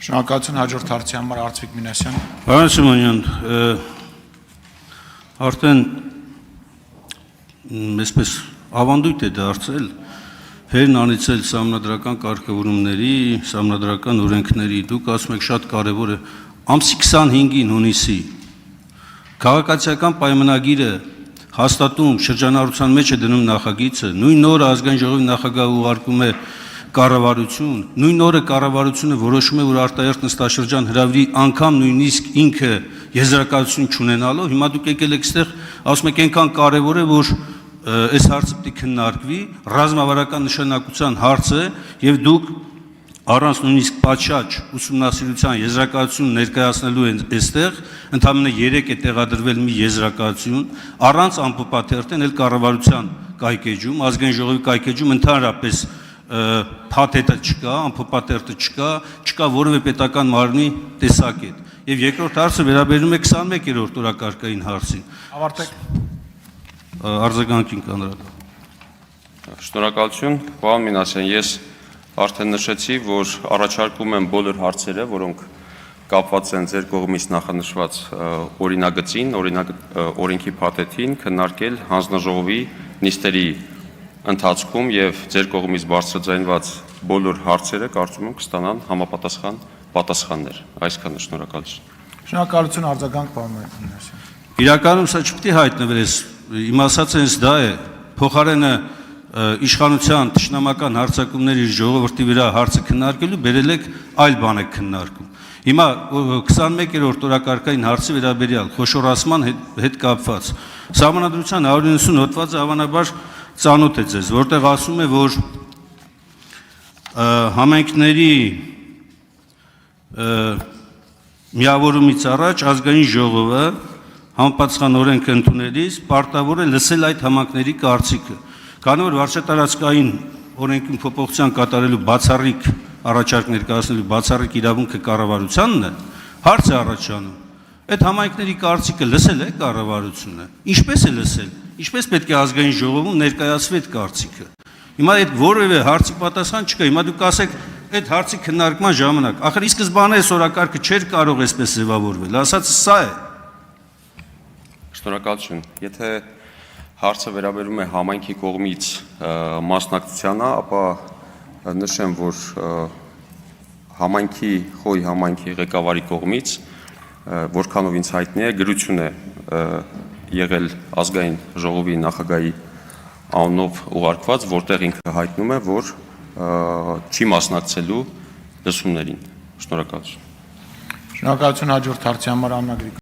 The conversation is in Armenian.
Շնորհակալություն հաջորդ հարցի համար Արծվիկ Մինասյան։ Պարոն Սիմոնյան, արդեն այսպես ավանդույթ է դարձել հերն անիծել սահմանադրական կարգավորումների, սահմանադրական օրենքների, դուք ասում եք շատ կարևոր է ամսի 25-ին հունիսի քաղաքացիական պայմանագիրը հաստատում շրջանառության մեջ է դնում նախագիծը, նույն օրը ազգային ժողովի նախագահը ուղարկում է կառավարություն, նույն օրը կառավարությունը որոշում է, որ արտահերթ նստաշրջան հրավիրի անգամ նույնիսկ ինքը եզրակացություն չունենալով, հիմա դուք եկել եք այստեղ, ասում եք այնքան կարևոր է, որ այս հարցը պետք է քննարկվի, ռազմավարական նշանակության հարց է, եւ դուք առանց նույնիսկ պատշաճ ուսումնասիրության եզրակացություն ներկայացնելու են այստեղ, ընդամենը 3 է տեղադրվել մի եզրակացություն, առանց անփոփաթերթեն էլ կառավարության կայքեջում, ազգային ժողովի կայքեջում ընդհանրապես փաթեթը չկա, անփոփաթերթը չկա որևէ պետական մարմնի տեսակետ։ Եվ երկրորդ հարցը վերաբերում է 21-րդ օրակարգային հարցին։ Ավարտեք։ Արձագանքին կանրադառնալ։ Շնորհակալություն, պարոն Մինասյան, ես արդեն նշեցի, որ առաջարկում եմ բոլոր հարցերը, որոնք կապված են ձեր կողմից նախանշված օրինագծին, օրենքի փաթեթին, քննարկել հանձնաժողովի նիստերի ընթացքում եւ ձեր կողմից բարձրաձայնված բոլոր հարցերը կարծում եմ կստանան համապատասխան պատասխաններ։ Այսքանը, շնորհակալություն։ Շնորհակալություն արձագանք պարոն Մինասյան։ Իրականում սա չպետք է հայտնվեր, իմ ասածը հենց դա է, փոխարենը իշխանության թշնամական հարձակումների ժողովրդի վրա հարցը քննարկելու բերել եք այլ բան եք քննարկում։ Հիմա 21-րդ օրակարգային հարցի վերաբերյալ խոշորացման հետ կապված Սահմանադրության 190 հոդվածը հավանաբար ծանոթ է ձեզ, որտեղ ասում է, որ համայնքների միավորումից առաջ ազգային ժողովը համապատասխան օրենքը ընդունելիս պարտավոր է լսել այդ համայնքների կարծիքը։ Քանի որ վարչատարածքային օրենքին փոփոխություն կատարելու բացառիկ առաջարկ ներկայացնելու բացառիկ իրավունքը կառավարությանն է, հարց է առաջանում։ Այդ համայնքների կարծիքը լսել է կառավարությունը։ Ինչպես է լսել։ Ինչպես պետք է ազգային ժողովում ներկայացվի այդ կարծիքը։ Հիմա այդ որևէ հարցի պատասխան չկա։ Հիմա դուք ասեք այդ հարցի քննարկման ժամանակ, ախր ի սկզբանե այս օրակարգը չէր կարող այսպես ձևավորվել։ Ասածը սա է։ Շնորհակալություն։ Եթե հարցը վերաբերում է համայնքի կողմից մասնակցությանը, ապա նշեմ, որ Խոյ համայնքի ղեկավարի կողմից, որքանով ինձ հայտնի է, գրություն է եղել ազգային ժողովի նախագահի անունով ուղարկված, որտեղ ինքը հայտնում է, որ չի մասնակցելու լսումներին։ Շնորհակալություն։ Շնորհակալություն հաջորդ հարցի համար Աննա Գրիգորյան։